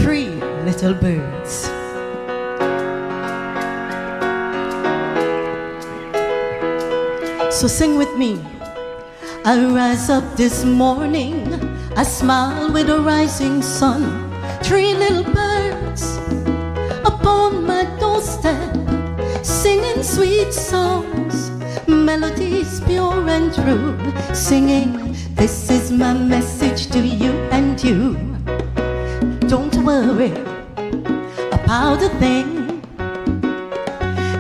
three little birds. So sing with me. I rise up this morning, I smile with the rising sun. Three little birds upon my doorstep, singing sweet songs, melodies pure and true. Singing, this is my message to you and you. Don't worry about a thing,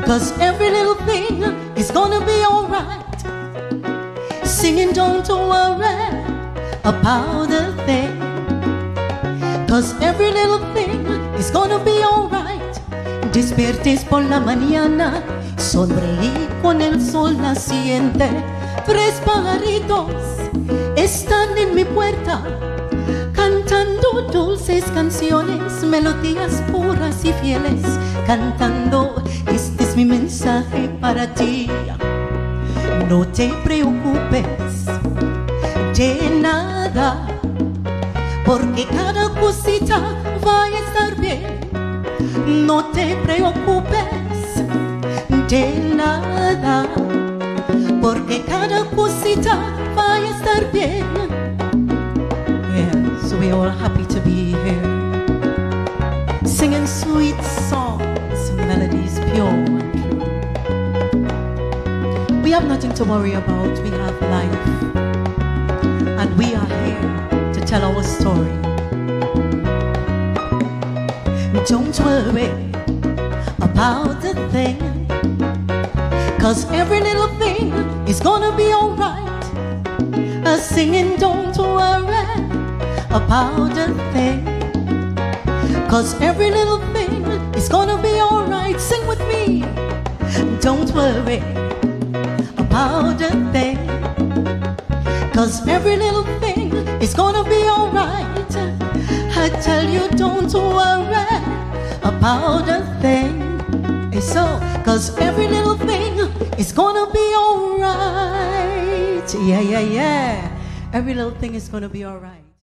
'cause every little thing is gonna be alright. Singing, don't worry about a thing, 'cause every little thing is gonna be alright. Despiertes por la mañana, sonreí con el sol naciente. Tres pajaritos están en mi puerta, cantando dulces canciones, melodías puras y fieles, cantando, este es mi mensaje para ti. No te preocupes de nada, porque cada cosita va a estar bien. No te preocupes de nada, porque cada cosita va a estar bien. Yeah, so we're all happy to be here, singing sweet songs, melodies pure and true. We have nothing to worry about, we have life, and we are here to tell our story. Don't worry about a thing, 'cause every little thing is gonna be alright. Singing, don't worry about a thing, 'cause every little thing is gonna be alright. Sing with me. Don't worry about a thing, 'cause every little thing is gonna be alright. I tell you, don't worry about a thing. It's so, 'cause every little thing is gonna be alright. Yeah, yeah, yeah. Every little thing is gonna be alright.